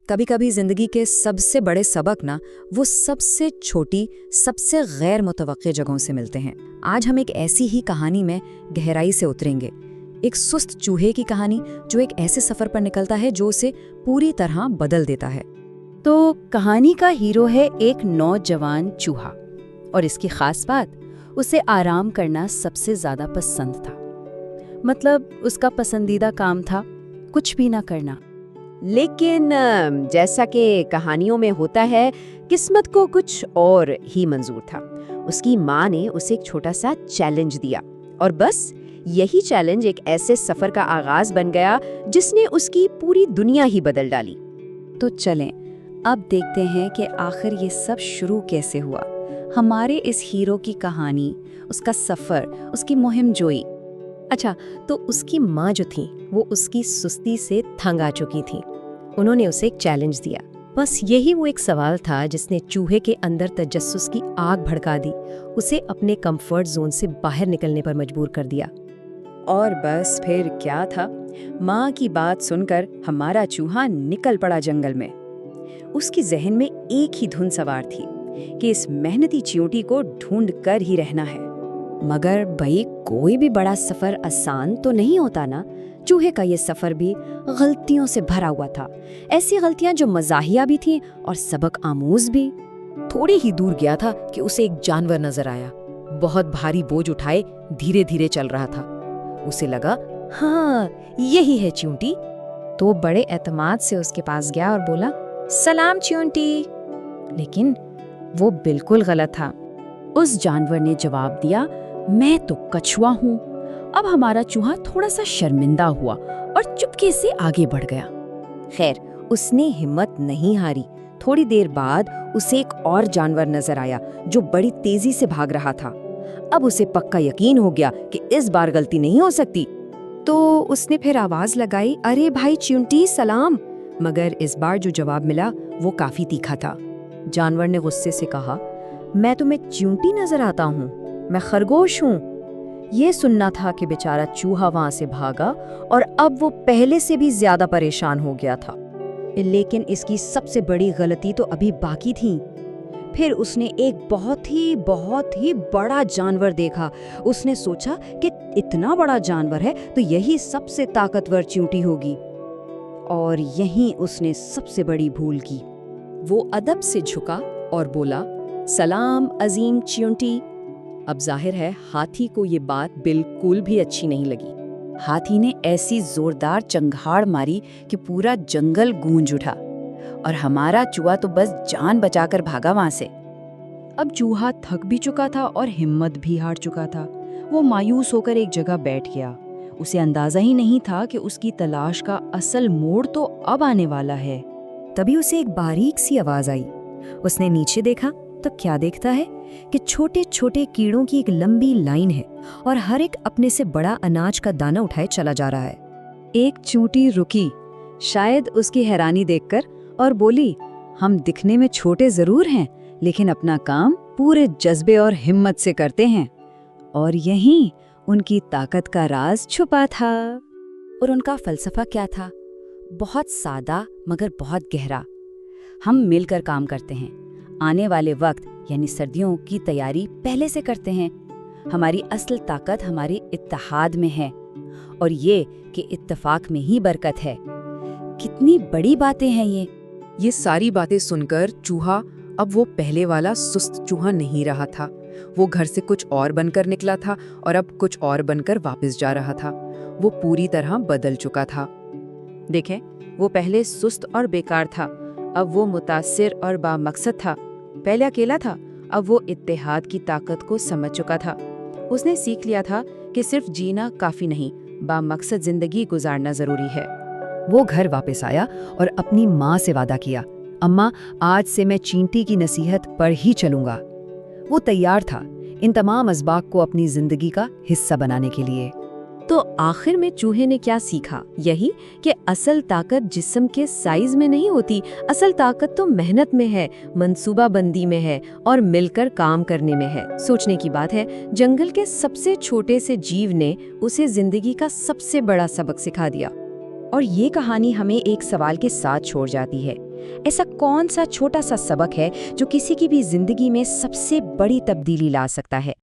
कभी कभी जिंदगी के सबसे बड़े सबक ना वो सबसे छोटी, सबसे गैर मुतवक्के जगहों से मिलते हैं। आज हम एक ऐसी ही कहानी में गहराई से उतरेंगे। एक सुस्त चूहे की कहानी जो एक ऐसे सफर पर निकलता है जो उसे पूरी तरह बदल देता है। तो कहानी का हीरो है एक नौजवान चूहा, और इसकी खास बात, उसे आराम करना सबसे ज्यादा पसंद था। मतलब उसका पसंदीदा काम था कुछ भी ना करना। लेकिन जैसा कि कहानियों में होता है, किस्मत को कुछ और ही मंजूर था। उसकी माँ ने उसे एक छोटा सा चैलेंज दिया, और बस यही चैलेंज एक ऐसे सफर का आगाज बन गया जिसने उसकी पूरी दुनिया ही बदल डाली। तो चलें अब देखते हैं कि आखिर ये सब शुरू कैसे हुआ। हमारे इस हीरो की कहानी, उसका सफर, उसकी मुहिम जोई। अच्छा, तो उसकी माँ जो थी वो उसकी सुस्ती से तंग आ चुकी थी। उन्होंने उसे एक चैलेंज दिया। बस यही वो एक सवाल था जिसने चूहे के अंदर तजस्सुस की आग भड़का दी, उसे अपने कंफर्ट जोन से बाहर निकलने पर मजबूर कर दिया। और बस फिर क्या था, माँ की बात सुनकर हमारा चूहा निकल पड़ा जंगल में। उसकी जहन में एक ही धुन सवार थी कि इस मेहनती चींटी को ढूंढ कर ही रहना है। मगर भाई, कोई भी बड़ा सफर आसान तो नहीं होता ना। चूहे का ये सफर भी गलतियों से भरा हुआ था। ऐसी गलतियां जो मज़ाहिया भी थीं और सबक आमूज भी। थोड़ी ही दूर गया था कि उसे एक जानवर नजर आया। बहुत भारी बोझ उठाए धीरे धीरे चल रहा था। उसे लगा, हाँ, यही है चींटी। तो बड़े एतमाद से उसके पास गया और बोला, सलाम चींटी। लेकिन वो बिल्कुल गलत था। उस जानवर ने जवाब दिया, मैं तो कछुआ हूँ। अब हमारा चूहा थोड़ा सा शर्मिंदा हुआ और चुपके से आगे बढ़ गया। खैर, उसने हिम्मत नहीं हारी। थोड़ी देर बाद उसे एक और जानवर नजर आया जो बड़ी तेजी से भाग रहा था। अब उसे पक्का यकीन हो गया कि इस बार गलती नहीं हो सकती। तो उसने फिर आवाज लगाई, अरे भाई चींटी, सलाम। मगर इस बार जो जवाब मिला वो काफी तीखा था। जानवर ने गुस्से से कहा, मैं तुम्हें चींटी नजर आता हूँ? मैं खरगोश हूँ। ये सुनना था कि बेचारा चूहा वहां से भागा और अब वो पहले से भी ज्यादा परेशान हो गया था। लेकिन इसकी सबसे बड़ी गलती तो अभी बाकी थी। फिर उसने एक बहुत ही बड़ा जानवर देखा। उसने सोचा कि इतना बड़ा जानवर है तो यही सबसे ताकतवर चींटी होगी, और यहीं उसने सबसे बड़ी भूल की। वो अदब से झुका और बोला, सलाम अजीम चींटी। अब जाहिर है हाथी को ये बात बिल्कुल भी अच्छी नहीं लगी। हाथी ने ऐसी जोरदार चंगाड़ मारी कि पूरा जंगल गूंज उठा, और हमारा चूहा तो बस जान बचाकर भागा वहां से। अब चूहा थक भी चुका था और हिम्मत भी हार चुका था। वो मायूस होकर एक जगह बैठ गया। उसे अंदाजा ही नहीं था कि उसकी तलाश का असल मोड़ तो अब आने वाला है। तभी उसे एक बारीक सी आवाज आई। उसने नीचे देखा तो क्या देखता है कि छोटे छोटे कीड़ों की एक लंबी लाइन है और हर एक अपने से बड़ा अनाज का दाना उठाए चला जा रहा है। एक चींटी रुकी, शायद उसकी हैरानी देखकर, और बोली, हम दिखने में छोटे जरूर हैं, लेकिन अपना काम पूरे जज्बे और हिम्मत से करते हैं। और यहीं उनकी ताकत का राज छुपा था। और उनका फलसफा क्या था? बहुत सादा मगर बहुत गहरा। हम मिलकर काम करते हैं, आने वाले वक्त यानी सर्दियों की तैयारी पहले से करते हैं। हमारी असल ताकत हमारे इत्तेहाद में है, और ये कि इत्तेफाक में ही बरकत है। कितनी बड़ी बातें हैं ये। सारी बातें सुनकर चूहा अब वो पहले वाला सुस्त चूहा नहीं रहा था। वो घर से कुछ और बनकर निकला था और अब कुछ और बनकर वापस जा रहा था। वो पूरी तरह बदल चुका था। देखें, वो पहले सुस्त और बेकार था, अब वो मुतासिर और बामकसद था। पहले अकेला था, अब वो इत्तेहाद की ताकत को समझ चुका था। उसने सीख लिया था कि सिर्फ जीना काफी नहीं, बामकसद जिंदगी गुजारना जरूरी है। वो घर वापस आया और अपनी माँ से वादा किया, अम्मा, आज से मैं चींटी की नसीहत पर ही चलूंगा। वो तैयार था इन तमाम असबाब को अपनी जिंदगी का हिस्सा बनाने के लिए। तो आखिर में चूहे ने क्या सीखा? यही कि असल ताकत जिस्म के साइज में नहीं होती, असल ताकत तो मेहनत में है, मंसूबाबंदी में है और मिलकर काम करने में है। सोचने की बात है, जंगल के सबसे छोटे से जीव ने उसे जिंदगी का सबसे बड़ा सबक सिखा दिया। और ये कहानी हमें एक सवाल के साथ छोड़ जाती है ऐसा कौन सा छोटा सा सबक है जो किसी की भी जिंदगी में सबसे बड़ी तब्दीली ला सकता है?